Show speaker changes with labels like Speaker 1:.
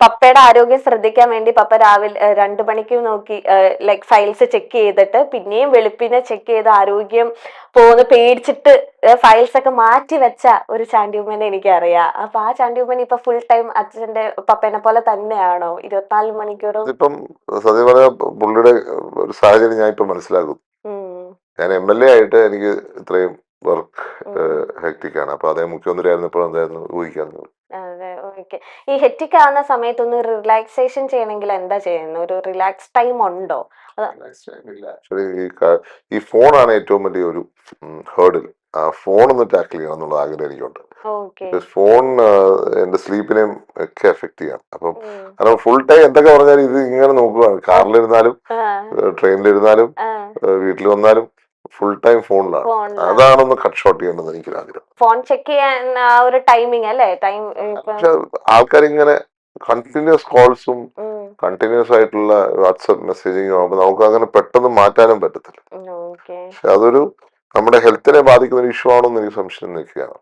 Speaker 1: പപ്പയുടെ ആരോഗ്യം ശ്രദ്ധിക്കാൻ വേണ്ടി പപ്പ രാവിലെ 2 മണിക്ക് നോക്കി ലൈക് ഫയൽസ് ചെക്ക് ചെയ്തിട്ട് പിന്നെയും വെളുപ്പിനെ ചെക്ക് ചെയ്ത് ആരോഗ്യം പോകുന്ന പേടിച്ചിട്ട് ഫയൽസ് ഒക്കെ മാറ്റി വെച്ച ഒരു ചാണ്ടിയുമ്മനെ എനിക്കറിയാം. അപ്പൊ ആ ചാണ്ടിയുമ്മൻ ഇപ്പൊ ഫുൾ ടൈം അച്ഛന്റെ പപ്പേനെ പോലെ തന്നെയാണോ 24 മണിക്കൂറും?
Speaker 2: അതിപ്പം സത്യം പറഞ്ഞാൽ പുള്ളിയുടെ ഒരു സാഹചര്യം ഞാൻ ഇപ്പൊ മനസ്സിലാക്കും.
Speaker 1: ഉം,
Speaker 2: ഞാൻ MLA ആയിട്ട് എനിക്ക് ഇത്രയും വർക്ക്
Speaker 1: ഉം.
Speaker 2: ഹെക്ടിക് ആണ്. അപ്പൊ അദ്ദേഹം മുഖ്യമന്ത്രി ആയിരുന്നപ്പോൾ എന്തായിരുന്നു ഊഹിക്കാവുന്നത്.
Speaker 1: അതെ, ഓക്കെ. ഈ ഹെക്ടിക് ആവുന്ന സമയത്ത് ഒന്ന് റിലാക്സേഷൻ ചെയ്യണമെങ്കിൽ എന്താ ചെയ്യുന്നത്? ഒരു റിലാക്സ് ടൈം ഉണ്ടോ? അത്
Speaker 2: ആക്ച്വലി ഈ ഫോണാണ് ഏറ്റവും വലിയ ഒരു ഹേർഡിൽ. ആ ഫോൺ ഒന്ന് ടാക്കിൾ ചെയ്യണം എന്നുള്ള ആഗ്രഹം എനിക്കുണ്ട്.
Speaker 1: ഓക്കെ.
Speaker 2: ബിക്കോസ് ഫോൺ എന്റെ സ്ലീപ്പിനെയും ഒക്കെ എഫക്ട് ചെയ്യാം. അപ്പം
Speaker 1: ഉം.
Speaker 2: കാരണം ഫുൾ ടൈം എന്തൊക്കെ പറഞ്ഞാലും ഇത് ഇങ്ങനെ നോക്കുകയാണ്. കാറിലിരുന്നാലും
Speaker 1: ആ,
Speaker 2: ട്രെയിനിലിരുന്നാലും
Speaker 1: ആ.
Speaker 2: വീട്ടിൽ വന്നാലും ഫുൾ ടൈം ഫോണിലാണ്.
Speaker 1: ഫോണിലാണ്.
Speaker 2: അതാണൊന്ന് കട്ട് ഷോട്ട് ചെയ്യേണ്ടത് എനിക്കൊരു ആഗ്രഹം.
Speaker 1: ഫോൺ ചെക്ക് ചെയ്യാൻ ആ ഒരു ടൈമിംഗ് അല്ലേ? ടൈം ഇപ്പം.
Speaker 2: പക്ഷെ ആൾക്കാരിങ്ങനെ കണ്ടിന്യൂസ് കോൾസും
Speaker 1: ഉം.
Speaker 2: കണ്ടിന്യൂസ് ആയിട്ടുള്ള വാട്സപ്പ് മെസ്സേജിങ്ങും ആകുമ്പോൾ നമുക്ക് അങ്ങനെ പെട്ടെന്ന് മാറ്റാനും പറ്റത്തില്ല.
Speaker 1: ഓക്കെ.
Speaker 2: പക്ഷെ അതൊരു നമ്മുടെ ഹെൽത്തിനെ ബാധിക്കുന്ന ഒരു ഇഷ്യൂ ആണോ എന്ന് എനിക്ക് സംശയം നിൽക്കുകയാണ്.